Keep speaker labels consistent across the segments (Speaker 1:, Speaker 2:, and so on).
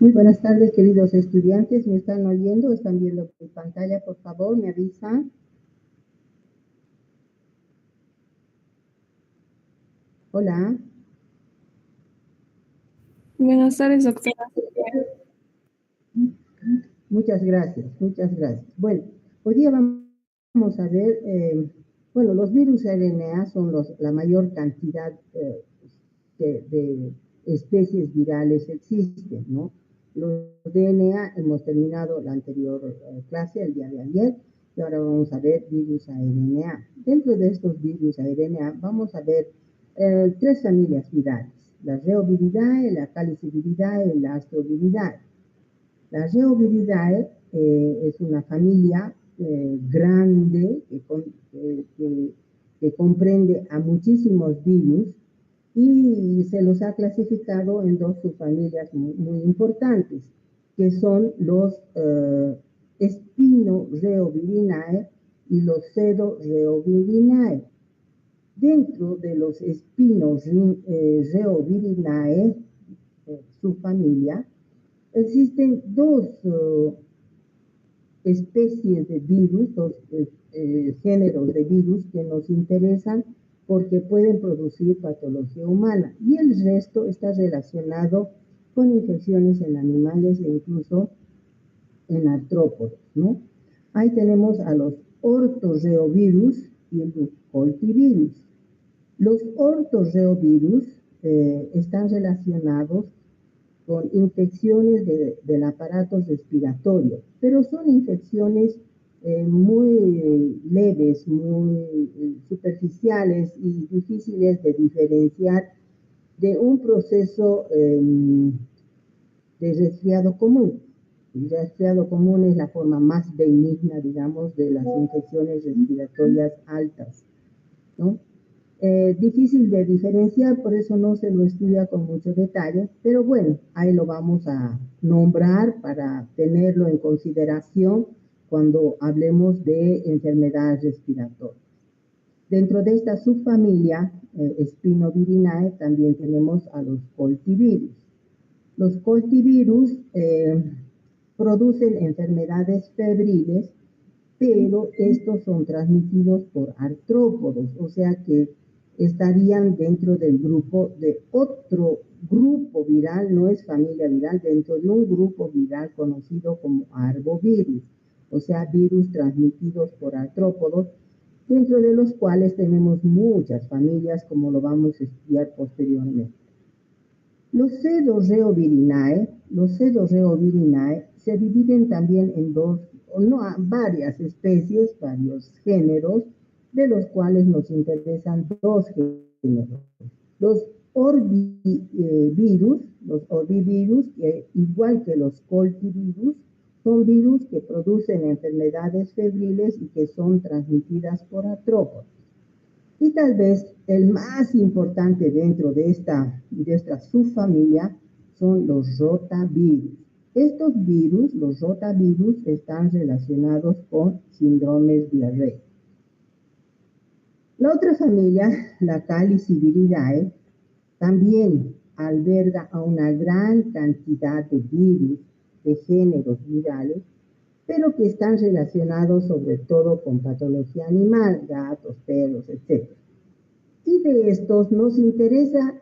Speaker 1: Muy buenas tardes, queridos estudiantes. ¿Me están oyendo? ¿Están viendo mi pantalla? Por favor, me avisan. Hola.
Speaker 2: Buenas tardes, doctora.
Speaker 1: Muchas gracias, muchas gracias. Bueno, hoy día vamos a ver, los virus RNA son la mayor cantidad de especies virales existen, ¿no? Los DNA hemos terminado la anterior clase, el día de ayer, y ahora vamos a ver virus ARNA. Dentro de estos virus ARNA vamos a ver tres familias virales: la Reoviridae, la Caliciviridae y la Astroviridae. La Reoviridae es una familia grande que comprende a muchísimos virus y se los ha clasificado en dos subfamilias muy importantes, que son los Spinoreovirinae y los Pseudoreovirinae. Dentro de los Spinoreovirinae, subfamilia, existen dos especies de virus, dos géneros de virus que nos interesan porque pueden producir patología humana, y el resto está relacionado con infecciones en animales e incluso en artrópodos, ¿no? Ahí tenemos a los ortorreovirus y los coltivirus. Los ortorreovirus están relacionados con infecciones del aparato respiratorio, pero son infecciones muy leves, muy superficiales y difíciles de diferenciar de un proceso de resfriado común. El resfriado común es la forma más benigna, digamos, de las infecciones respiratorias altas, ¿no? Difícil de diferenciar, por eso no se lo estudia con mucho detalle, pero bueno, ahí lo vamos a nombrar para tenerlo en consideración cuando hablemos de enfermedades respiratorias. Dentro de esta subfamilia Spinovirinae también tenemos a los coltivirus. Los coltivirus producen enfermedades febriles, pero estos son transmitidos por artrópodos, o sea que estarían dentro del grupo de otro grupo viral, no es familia viral, dentro de un grupo viral conocido como arbovirus, o sea, virus transmitidos por artrópodos, dentro de los cuales tenemos muchas familias, como lo vamos a estudiar posteriormente. Los Pseudoreovirinae se dividen también en varias especies, varios géneros, de los cuales nos interesan dos géneros. Los orbivirus, que igual que los coltivirus, son virus que producen enfermedades febriles y que son transmitidas por artrópodos. Y tal vez el más importante dentro de esta subfamilia son los rotavirus. Estos virus, los rotavirus, están relacionados con síndromes diarreicos. La otra familia, la Caliciviridae, también alberga a una gran cantidad de virus, de géneros virales, pero que están relacionados sobre todo con patología animal, gatos, perros, etc. Y de estos nos interesa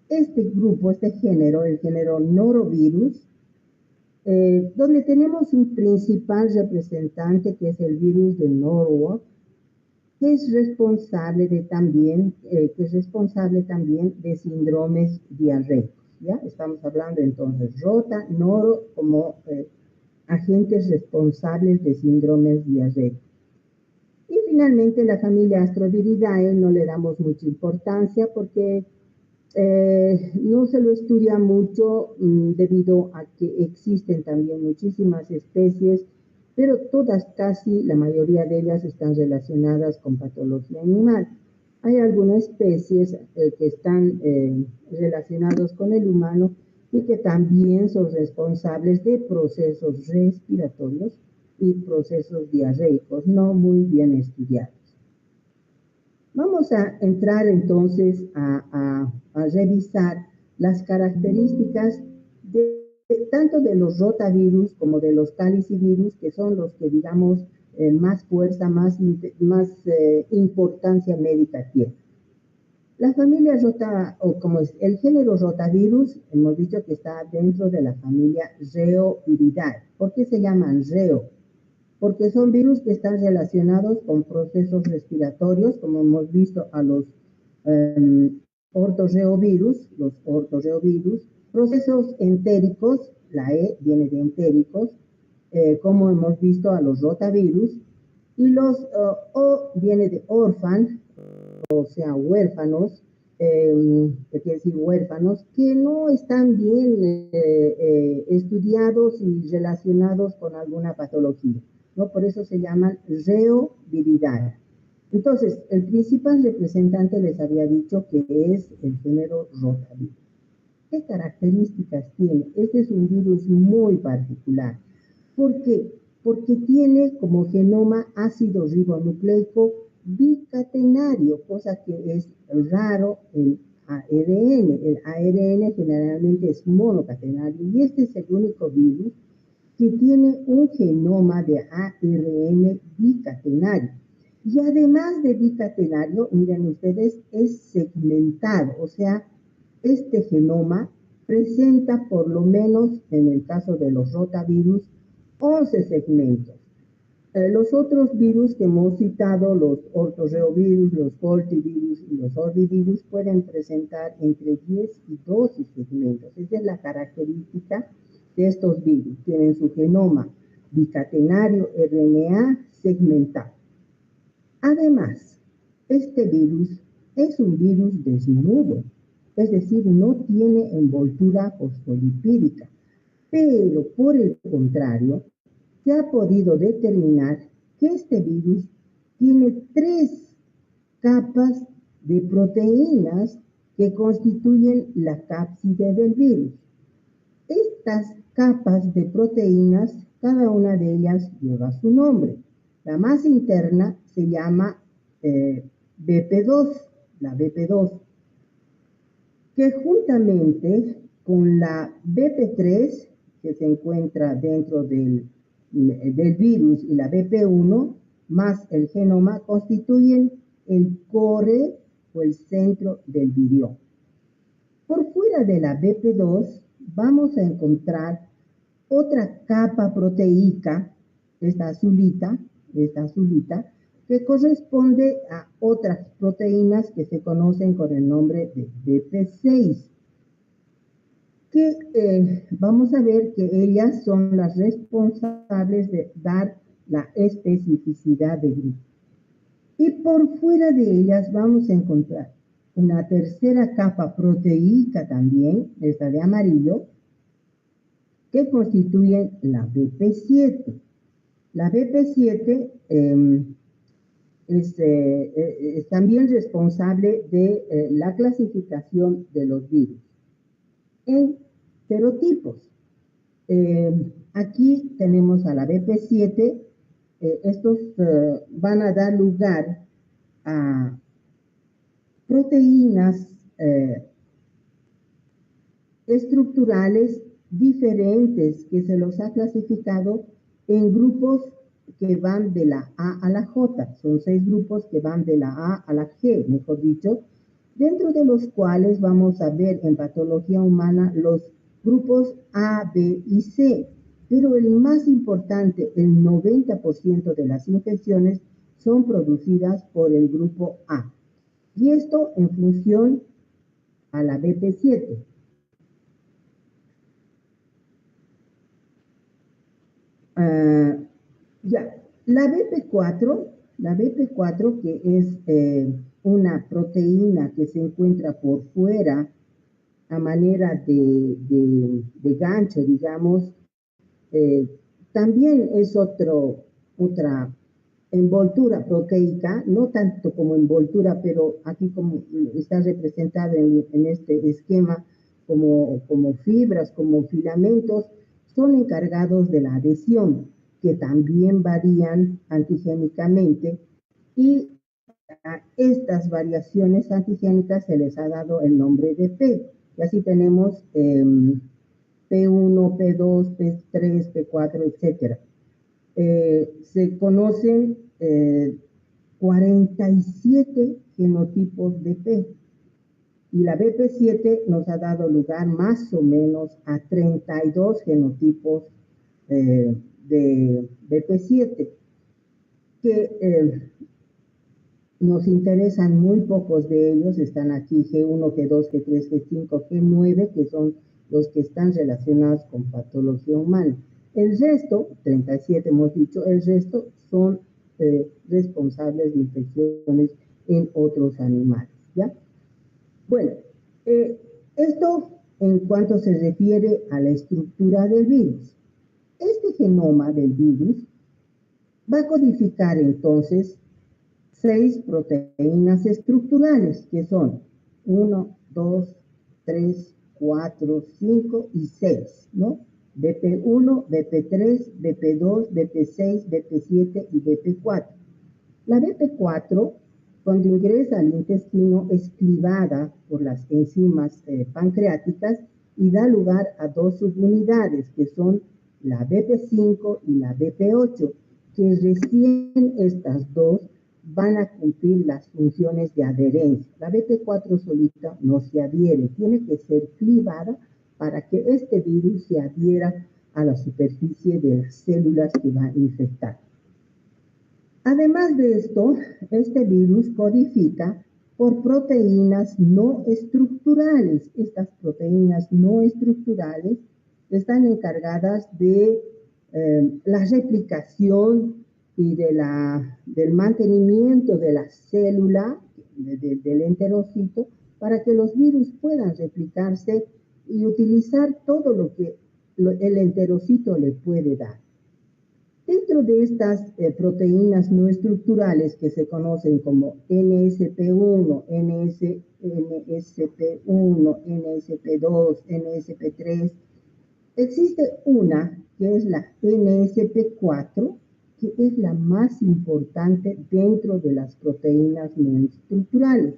Speaker 1: este grupo, este género, el género norovirus, donde tenemos un principal representante que es el virus de Norwalk, que es responsable también de síndromes diarreicos. ¿Ya? Estamos hablando entonces rota, noro como agentes responsables de síndromes diarreicos. Y finalmente la familia Astroviridae no le damos mucha importancia porque no se lo estudia mucho debido a que existen también muchísimas especies, pero todas, casi la mayoría de ellas, están relacionadas con patología animal. Hay algunas especies que están relacionadas con el humano y que también son responsables de procesos respiratorios y procesos diarreicos no muy bien estudiados. Vamos a entrar entonces a revisar las características de tanto de los rotavirus como de los calicivirus, que son los que, digamos, más fuerza, más importancia médica tienen. La familia o como es el género rotavirus, hemos dicho que está dentro de la familia Reoviridae. ¿Por qué se llaman Reo? Porque son virus que están relacionados con procesos respiratorios, como hemos visto a los ortorreovirus, procesos entéricos, la E viene de entéricos, como hemos visto a los rotavirus, y los O viene de orphan, o sea, huérfanos, que quiere decir huérfanos, que no están bien estudiados y relacionados con alguna patología, ¿no? Por eso se llaman reoviridae. Entonces, el principal representante les había dicho que es el género rotavirus. ¿Qué características tiene? Este es un virus muy particular. ¿Por qué? Porque tiene como genoma ácido ribonucleico bicatenario, cosa que es raro en ARN. El ARN generalmente es monocatenario y este es el único virus que tiene un genoma de ARN bicatenario. Y además de bicatenario, miren ustedes, es segmentado, o sea, este genoma presenta por lo menos, en el caso de los rotavirus, 11 segmentos. Los otros virus que hemos citado, los ortorreovirus, los coltivirus y los orbivirus, pueden presentar entre 10 y 12 segmentos. Esa es la característica de estos virus. Tienen su genoma bicatenario RNA segmentado. Además, este virus es un virus desnudo, es decir, no tiene envoltura fosfolipídica, pero por el contrario, se ha podido determinar que este virus tiene 3 capas de proteínas que constituyen la cápside del virus. Estas capas de proteínas, cada una de ellas lleva su nombre. La más interna se llama BP2, la BP2, que juntamente con la BP3, que se encuentra dentro del virus, y la BP1, más el genoma, constituyen el core o el centro del virión. Por fuera de la BP2 vamos a encontrar otra capa proteíca, esta azulita, que corresponde a otras proteínas que se conocen con el nombre de BP6, que vamos a ver que ellas son las responsables de dar la especificidad del grupo. Y por fuera de ellas vamos a encontrar una tercera capa proteíca también, esta de amarillo, que constituyen la BP7. La BP7 es también responsable de la clasificación de los virus en serotipos. Aquí tenemos a la BP7, estos van a dar lugar a proteínas estructurales diferentes que se los ha clasificado en grupos que van de la A a la J. Son 6 grupos que van de la A a la G, mejor dicho, dentro de los cuales vamos a ver en patología humana los grupos A, B y C. Pero el más importante, el 90% de las infecciones son producidas por el grupo A. Y esto en función a la BP7. Ya, la BP4 que es una proteína que se encuentra por fuera a manera de gancho, digamos, también es otra envoltura proteica, no tanto como envoltura, pero aquí como está representado en este esquema como fibras, como filamentos, son encargados de la adhesión, que también varían antigénicamente, y a estas variaciones antigénicas se les ha dado el nombre de P. Y así tenemos P1, P2, P3, P4, etc. Se conocen 47 genotipos de P. Y la BP7 nos ha dado lugar más o menos a 32 genotipos de BP7, que nos interesan muy pocos de ellos. Están aquí G1, G2, G3, G5, G9, que son los que están relacionados con patología humana. El resto, 37 hemos dicho, el resto son responsables de infecciones en otros animales, ¿ya? Bueno, esto en cuanto se refiere a la estructura del virus. Este genoma del virus va a codificar entonces 6 proteínas estructurales, que son 1, 2, 3, 4, 5 y 6, ¿no? BP1, BP3, BP2, BP6, BP7 y BP4. La BP4, cuando ingresa al intestino, es clivada por las enzimas pancreáticas y da lugar a 2 subunidades, que son la BP5 y la BP8, que recién estas dos van a cumplir las funciones de adherencia. La BP4 solita no se adhiere, tiene que ser clivada para que este virus se adhiera a la superficie de las células que va a infectar. Además de esto, este virus codifica por proteínas no estructurales. Estas proteínas no estructurales están encargadas de la replicación y del mantenimiento de la célula, del enterocito, para que los virus puedan replicarse y utilizar todo lo que el enterocito le puede dar. Dentro de estas proteínas no estructurales, que se conocen como NSP1, NSP1, NSP2, NSP3, existe una que es la NSP4, que es la más importante dentro de las proteínas no estructurales,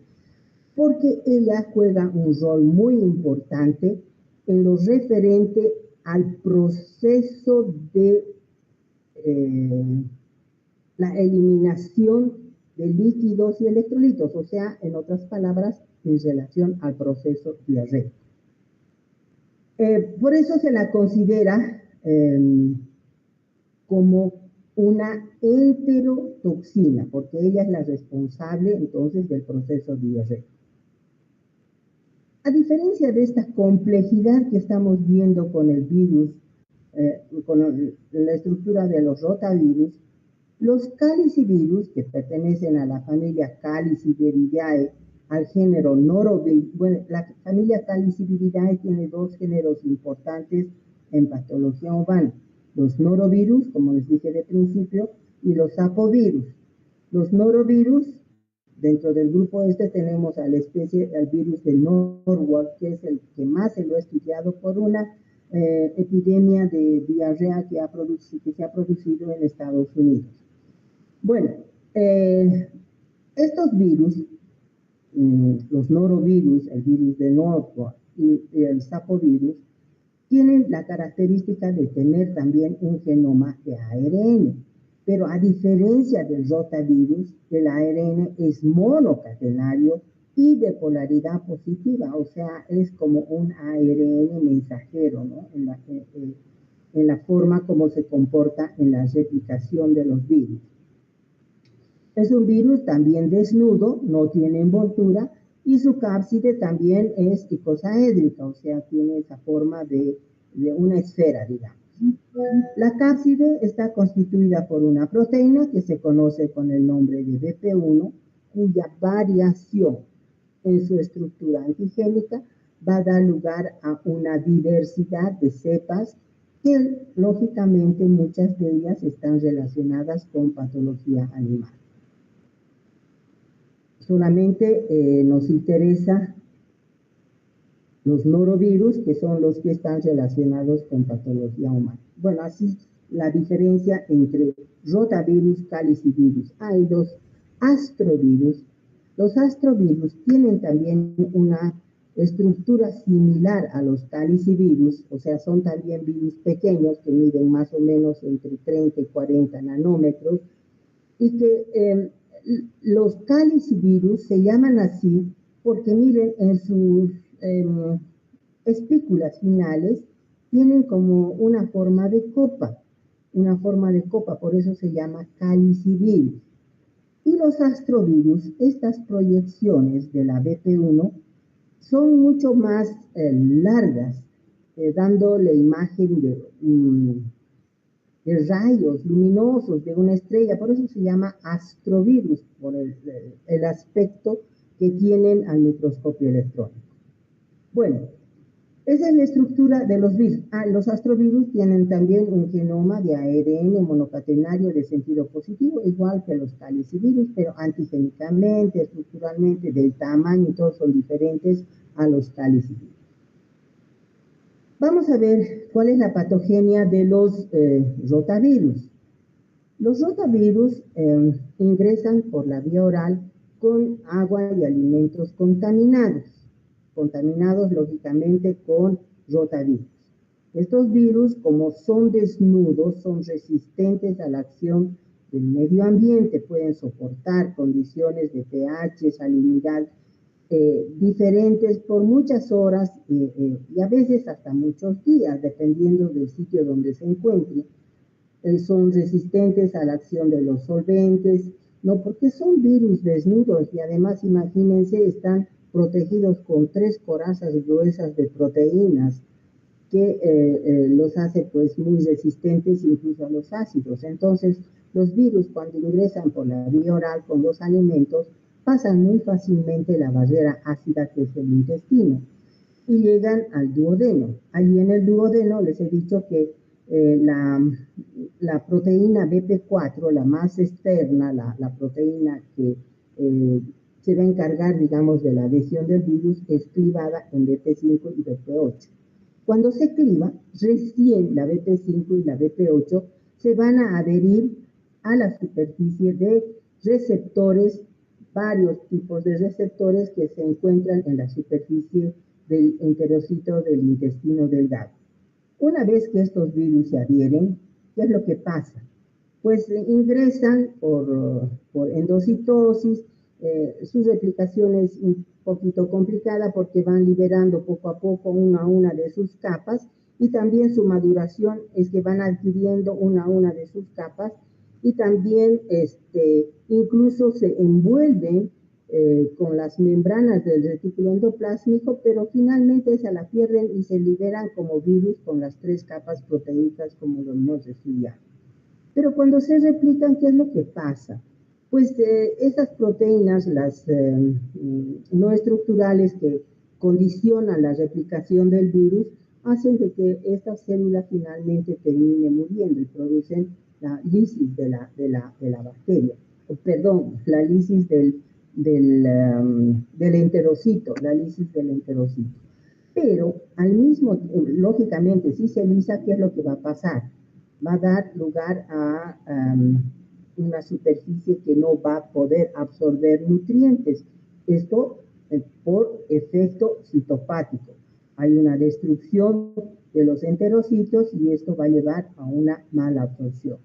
Speaker 1: porque ella juega un rol muy importante en lo referente al proceso de la eliminación de líquidos y electrolitos, o sea, en otras palabras, en relación al proceso diarreico. Por eso se la considera como una enterotoxina, porque ella es la responsable entonces del proceso diarreico. A diferencia de esta complejidad que estamos viendo con el virus, con la estructura de los rotavirus, los calicivirus, que pertenecen a la familia Caliciviridae, al género Norovirus. Bueno, la familia Caliciviridae tiene 2 géneros importantes en patología humana: los norovirus, como les dije de principio, y los apovirus. Los norovirus, dentro del grupo este tenemos al virus del Norwalk, que es el que más se lo ha estudiado por una epidemia de diarrea que se ha producido en Estados Unidos. Bueno, estos virus, los norovirus, el virus de Norwalk y el sapovirus, tienen la característica de tener también un genoma de ARN, pero a diferencia del rotavirus, el ARN es monocatenario y de polaridad positiva, o sea, es como un ARN mensajero, ¿no? En la forma como se comporta en la replicación de los virus. Es un virus también desnudo, no tiene envoltura, y su cápside también es icosaédrica, o sea, tiene esa forma de una esfera, digamos. La cápside está constituida por una proteína que se conoce con el nombre de BP1, cuya variación en su estructura antigénica va a dar lugar a una diversidad de cepas que, lógicamente, muchas de ellas están relacionadas con patología animal. Solamente nos interesa los norovirus, que son los que están relacionados con patología humana. Bueno, así la diferencia entre rotavirus, calicivirus. Hay 2 astrovirus. Los astrovirus tienen también una estructura similar a los calicivirus, o sea, son también virus pequeños que miden más o menos entre 30 y 40 nanómetros, y que los calicivirus se llaman así porque miren en sus espículas finales tienen como una forma de copa, por eso se llama calicivirus. Y los astrovirus, estas proyecciones de la BP1, son mucho más largas, dando la imagen de rayos luminosos de una estrella, por eso se llama astrovirus, por el aspecto que tienen al microscopio electrónico. Bueno, esa es la estructura de los virus. Los astrovirus tienen también un genoma de ARN monocatenario de sentido positivo, igual que los calicivirus, pero antigénicamente, estructuralmente, del tamaño y todos son diferentes a los calicivirus. Vamos a ver cuál es la patogenia de los rotavirus. Los rotavirus ingresan por la vía oral con agua y alimentos contaminados lógicamente con rotavirus. Estos virus, como son desnudos, son resistentes a la acción del medio ambiente, pueden soportar condiciones de pH, salinidad diferentes por muchas horas y a veces hasta muchos días, dependiendo del sitio donde se encuentre. Son resistentes a la acción de los solventes, no porque son virus desnudos y además, imagínense, están protegidos con 3 corazas gruesas de proteínas que los hace pues muy resistentes incluso a los ácidos. Entonces, los virus cuando ingresan por la vía oral con los alimentos pasan muy fácilmente la barrera ácida que es el intestino y llegan al duodeno. Allí en el duodeno les he dicho que la proteína BP4, la más externa, la proteína que se va a encargar, digamos, de la adhesión del virus, es clivada en BP5 y BP8. Cuando se cliva, recién la BP5 y la BP8 se van a adherir a la superficie de receptores, varios tipos de receptores que se encuentran en la superficie del enterocito del intestino delgado. Una vez que estos virus se adhieren, ¿qué es lo que pasa? Pues ingresan por endocitosis, su replicación es un poquito complicada porque van liberando poco a poco una a una de sus capas y también su maduración es que van adquiriendo una a una de sus capas y también incluso se envuelven con las membranas del retículo endoplásmico, pero finalmente esa la pierden y se liberan como virus con las 3 capas proteicas como lo hemos estudiado. Pero cuando se replican, ¿qué es lo que pasa? Pues esas proteínas, las no estructurales que condicionan la replicación del virus, hacen de que esta célula finalmente termine muriendo y producen la lisis de la bacteria. Perdón, la lisis del enterocito, la lisis del enterocito. Pero lógicamente, si se lisa, ¿qué es lo que va a pasar? Va a dar lugar a una superficie que no va a poder absorber nutrientes. Esto por efecto citopático. Hay una destrucción de los enterocitos y esto va a llevar a una mala absorción.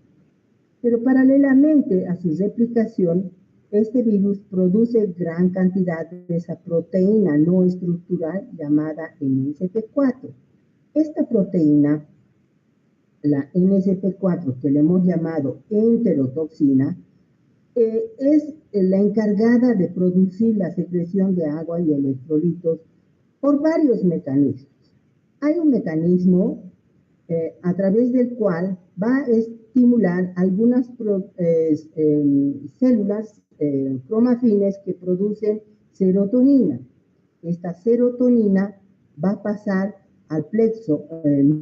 Speaker 1: Pero paralelamente a su replicación, este virus produce gran cantidad de esa proteína no estructural llamada NSP4. Esta proteína, la NSP4, que le hemos llamado enterotoxina, es la encargada de producir la secreción de agua y electrolitos por varios mecanismos. Hay un mecanismo a través del cual va a estimular algunas células cromafines que producen serotonina. Esta serotonina va a pasar al plexo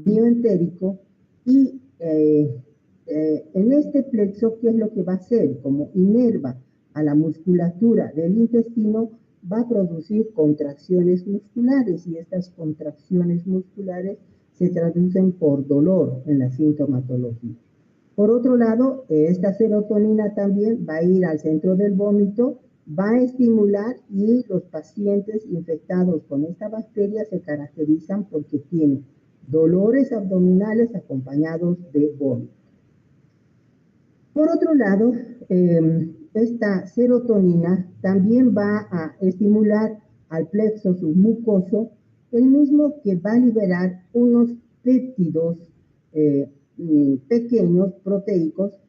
Speaker 1: mioentérico y en este plexo, ¿qué es lo que va a hacer? Como inerva a la musculatura del intestino, va a producir contracciones musculares y estas contracciones musculares se traducen por dolor en la sintomatología. Por otro lado, esta serotonina también va a ir al centro del vómito va a estimular, y los pacientes infectados con esta bacteria se caracterizan porque tienen dolores abdominales acompañados de vómito. Por otro lado, esta serotonina también va a estimular al plexo submucoso, el mismo que va a liberar unos péptidos pequeños, proteicos,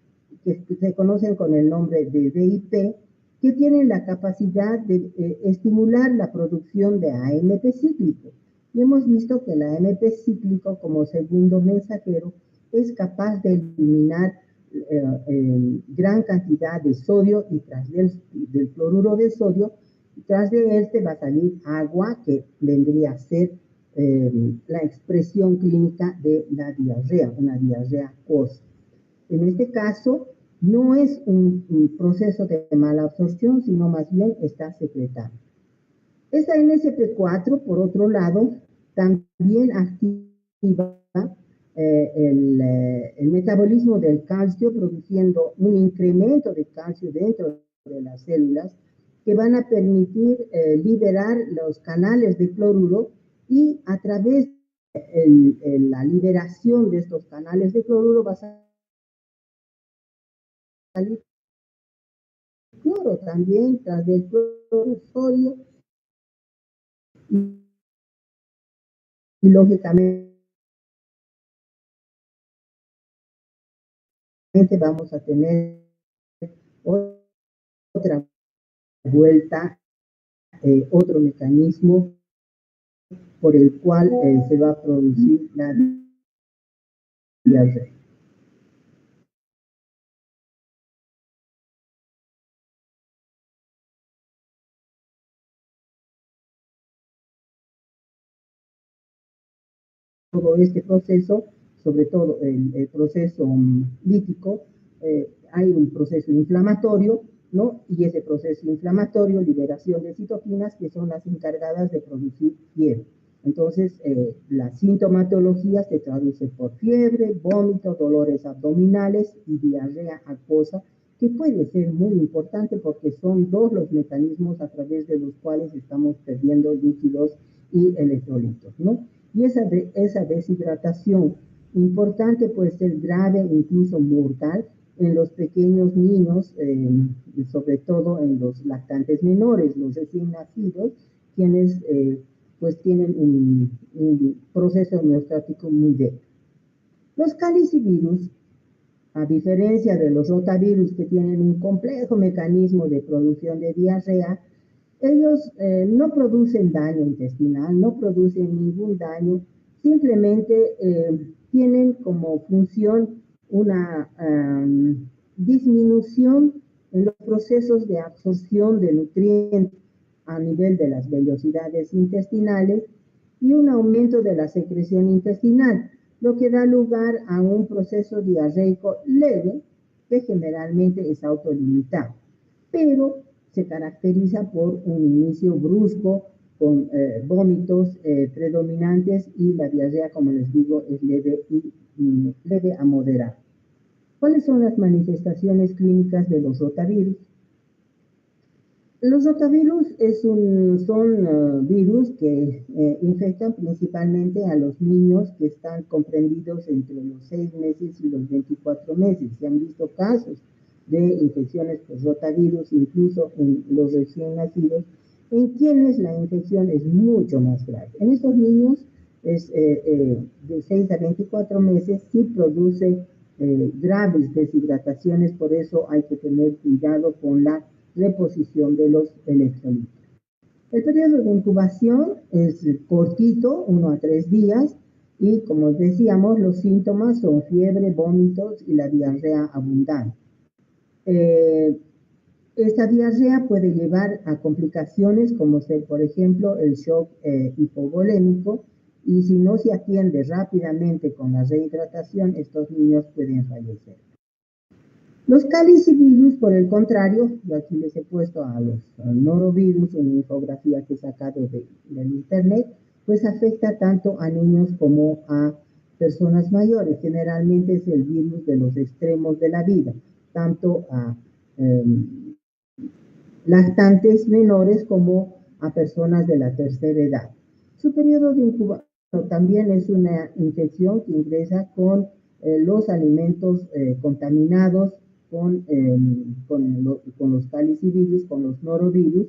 Speaker 1: que se conocen con el nombre de VIP, que tienen la capacidad de estimular la producción de AMP cíclico. Y hemos visto que el AMP cíclico, como segundo mensajero, es capaz de eliminar gran cantidad de sodio, y tras del cloruro de sodio, tras de este va a salir agua, que vendría a ser la expresión clínica de la diarrea, una diarrea acuosa. En este caso, no es un proceso de mala absorción, sino más bien está secretado. Esta NSP4, por otro lado, también activa el metabolismo del calcio, produciendo un incremento de calcio dentro de las células, que van a permitir liberar los canales de cloruro, y a través de la liberación de estos canales de cloruro va a salir cloro también, tras del cloro, sodio, y lógicamente vamos a tener otra vuelta, otro mecanismo por el cual se va a producir la diarrea. Todo este proceso, sobre todo el proceso lítico, hay un proceso inflamatorio, ¿no? Y ese proceso inflamatorio, liberación de citoquinas, que son las encargadas de producir fiebre. Entonces, la sintomatología se traduce por fiebre, vómito, dolores abdominales y diarrea acuosa, que puede ser muy importante porque son dos los mecanismos a través de los cuales estamos perdiendo líquidos y electrolitos, ¿no? Y esa deshidratación importante puede ser grave, incluso mortal, en los pequeños niños, sobre todo en los lactantes menores, los recién nacidos, quienes pues tienen un proceso homeostático muy débil. Los calicivirus, a diferencia de los rotavirus, que tienen un complejo mecanismo de producción de diarrea, ellos no producen daño intestinal, no producen ningún daño, simplemente tienen como función una disminución en los procesos de absorción de nutrientes a nivel de las vellosidades intestinales, y un aumento de la secreción intestinal, lo que da lugar a un proceso diarreico leve, que generalmente es autolimitado, pero se caracteriza por un inicio brusco, con vómitos predominantes, y la diarrea, como les digo, es leve leve a moderada. ¿Cuáles son las manifestaciones clínicas de los rotavirus? Los rotavirus son virus que infectan principalmente a los niños que están comprendidos entre los 6 meses y los 24 meses. Se han visto casos de infecciones por rotavirus incluso en los recién nacidos, en quienes la infección es mucho más grave. En estos niños de 6 a 24 meses sí produce graves deshidrataciones, por eso hay que tener cuidado con la reposición de los electrolitos. El periodo de incubación es cortito, 1 a 3 días, y como decíamos, los síntomas son fiebre, vómitos y la diarrea abundante. Esta diarrea puede llevar a complicaciones como ser, por ejemplo, el shock hipovolémico, y si no se atiende rápidamente con la rehidratación, estos niños pueden fallecer. Los calicivirus, por el contrario, yo aquí les he puesto a los norovirus una infografía que he sacado del internet, pues afecta tanto a niños como a personas mayores. Generalmente es el virus de los extremos de la vida, tanto a lactantes menores como a personas de la tercera edad. Su periodo de incubación también es una infección que ingresa con los alimentos contaminados con los calicivirus, con los norovirus,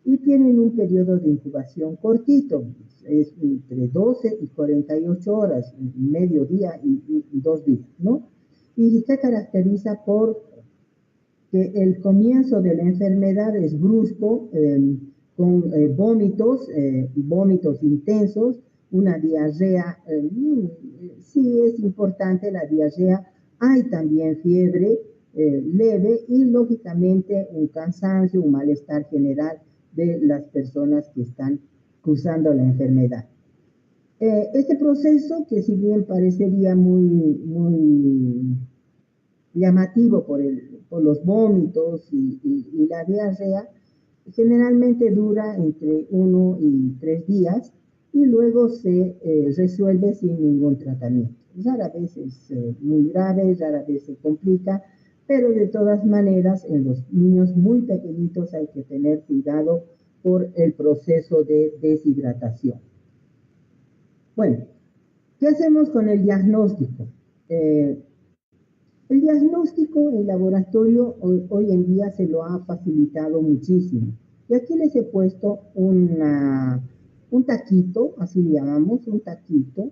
Speaker 1: y tienen un periodo de incubación cortito, es entre 12 y 48 horas, medio día y 2 días, ¿no? Y se caracteriza por que el comienzo de la enfermedad es brusco, con vómitos intensos, una diarrea, sí es importante la diarrea, hay también fiebre leve y lógicamente un cansancio, un malestar general de las personas que están cursando la enfermedad. Este proceso, que si bien parecería muy llamativo por los vómitos y la diarrea, generalmente dura entre 1 y 3 días y luego se resuelve sin ningún tratamiento. Rara vez es muy grave, rara vez se complica, pero de todas maneras en los niños muy pequeñitos hay que tener cuidado por el proceso de deshidratación. Bueno, ¿qué hacemos con el diagnóstico? El diagnóstico en laboratorio hoy en día se lo ha facilitado muchísimo. Y aquí les he puesto un taquito, así le llamamos, un taquito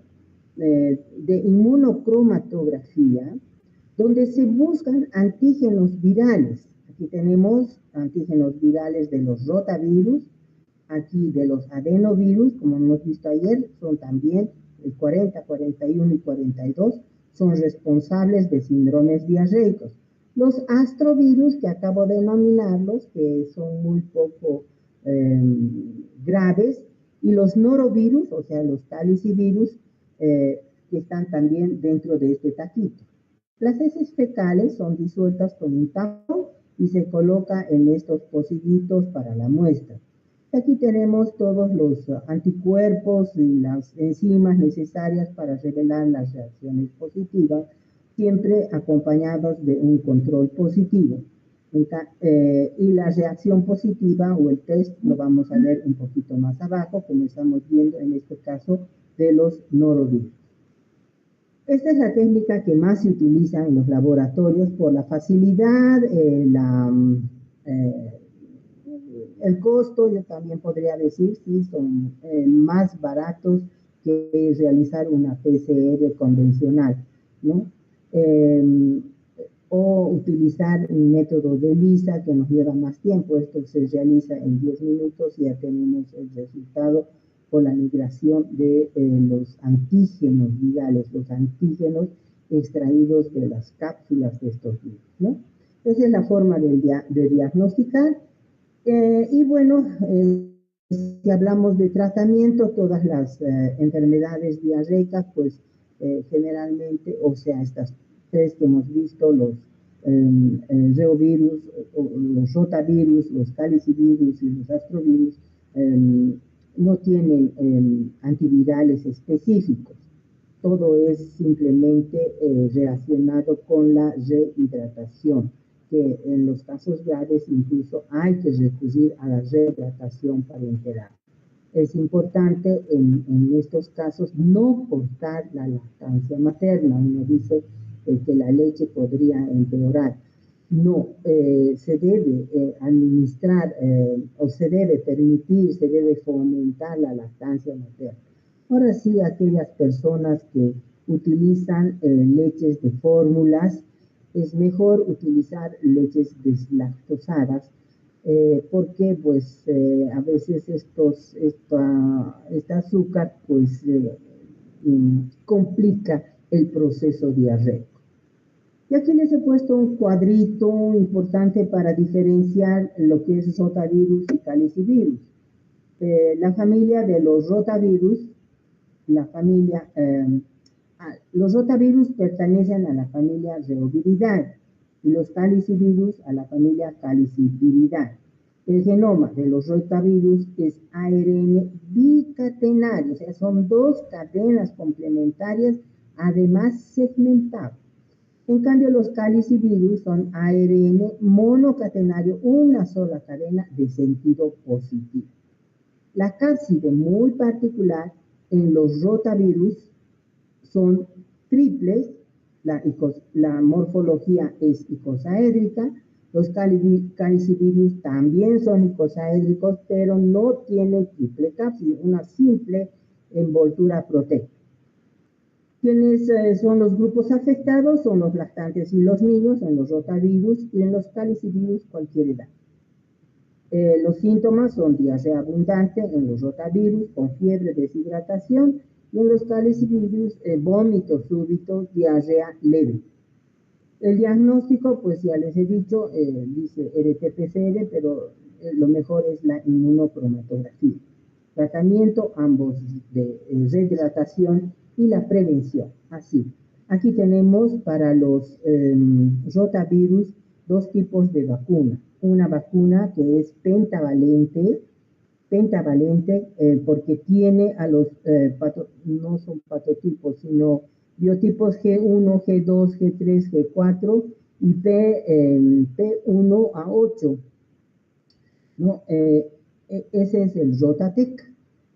Speaker 1: de inmunocromatografía, donde se buscan antígenos virales. Aquí tenemos antígenos virales de los rotavirus, aquí de los adenovirus, como hemos visto ayer, son también el 40, 41 y 42, son responsables de síndromes diarreicos. Los astrovirus, que acabo de denominarlos, que son muy poco graves, y los norovirus, o sea, los calicivirus, que están también dentro de este taquito. Las heces fecales son disueltas con un tapón y se coloca en estos pocillitos para la muestra. Aquí tenemos todos los anticuerpos y las enzimas necesarias para revelar las reacciones positivas, siempre acompañados de un control positivo. Y la reacción positiva o el test lo vamos a ver un poquito más abajo, como estamos viendo en este caso de los norovirus. Esta es la técnica que más se utiliza en los laboratorios por la facilidad, el costo. Yo también podría decir, sí, son más baratos que realizar una PCR convencional, ¿no? O utilizar un método de ELISA que nos lleva más tiempo. Esto se realiza en 10 minutos y ya tenemos el resultado con la migración de los antígenos virales, los antígenos extraídos de las cápsulas de estos virus, ¿no? Esa es la forma de diagnosticar. Y bueno, si hablamos de tratamiento, todas las enfermedades diarreicas, pues generalmente, o sea, estas tres que hemos visto, los reovirus, los rotavirus, los calicivirus y los astrovirus, no tienen antivirales específicos. Todo es simplemente relacionado con la rehidratación, que en los casos graves incluso hay que recurrir a la rehidratación parenteral. Es importante en estos casos no cortar la lactancia materna. Uno dice que la leche podría empeorar. No, se debe administrar o se debe permitir, se debe fomentar la lactancia materna. Ahora sí, aquellas personas que utilizan leches de fórmulas, es mejor utilizar leches deslactosadas, porque pues a veces este azúcar pues complica el proceso diarreico. Y aquí les he puesto un cuadrito importante para diferenciar lo que es rotavirus y calicivirus. La familia de los rotavirus, los rotavirus pertenecen a la familia Reoviridae y los calicivirus a la familia Caliciviridae. El genoma de los rotavirus es ARN bicatenario, o sea, son dos cadenas complementarias, además segmentadas. En cambio, los calicivirus son ARN monocatenario, una sola cadena de sentido positivo. La cápside muy particular en los rotavirus son triples, la morfología es icosaédrica, los calicivirus también son icosaédricos, pero no tienen triple cápside, una simple envoltura proteica. ¿Quiénes son los grupos afectados? Son los lactantes y los niños en los rotavirus, y en los calicivirus cualquier edad. Los síntomas son diarrea abundante en los rotavirus, con fiebre, deshidratación, y en los calicivirus, vómito súbito, diarrea leve. El diagnóstico, pues ya les he dicho, dice RT-PCR, pero lo mejor es la inmunocromatografía. Tratamiento, ambos de rehidratación y la prevención. Así, aquí tenemos para los rotavirus dos tipos de vacuna. Una vacuna que es pentavalente, porque tiene a los, no son patotipos, sino biotipos G1, G2, G3, G4 y P1 a 8. ¿No? Ese es el Rotatec.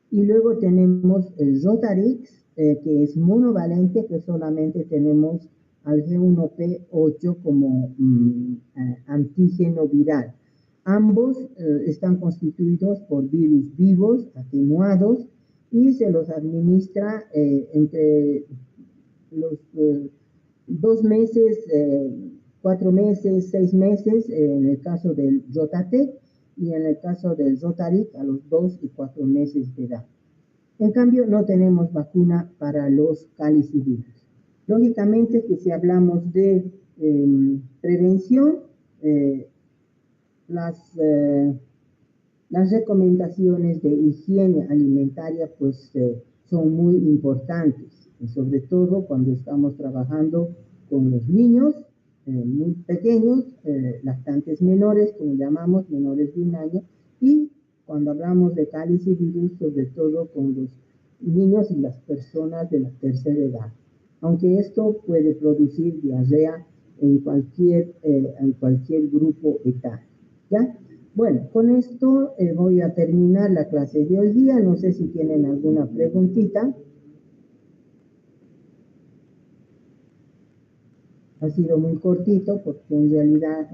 Speaker 1: Y luego tenemos el Rotarix, que es monovalente, que solamente tenemos al G1P8 como antígeno viral. Ambos están constituidos por virus vivos, atenuados, y se los administra entre los 2 meses, 4 meses, 6 meses, en el caso del Rotatec, y en el caso del Rotarix a los 2 y 4 meses de edad. En cambio, no tenemos vacuna para los calicivirus. Lógicamente que si hablamos de prevención, las recomendaciones de higiene alimentaria pues son muy importantes, y sobre todo cuando estamos trabajando con los niños muy pequeños, lactantes menores, como llamamos, menores de 1 año, y cuando hablamos de calicivirus, sobre todo con los niños y las personas de la tercera edad, aunque esto puede producir diarrea en cualquier grupo etario, ¿ya? Bueno, con esto voy a terminar la clase de hoy día. No sé si tienen alguna preguntita. Ha sido muy cortito porque en realidad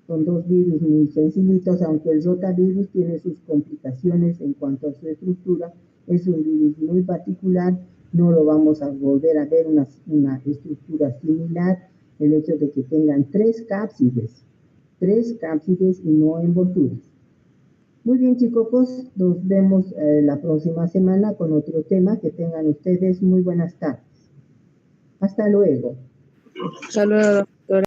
Speaker 1: son dos virus muy sencillitos, aunque el rotavirus tiene sus complicaciones en cuanto a su estructura. Es un virus muy particular, no lo vamos a volver a ver una estructura similar. El hecho de que tengan 3 cápsides y no envolturas. Muy bien, chicos, nos vemos la próxima semana con otro tema. Que tengan ustedes muy buenas tardes. Hasta luego.
Speaker 2: Hasta luego.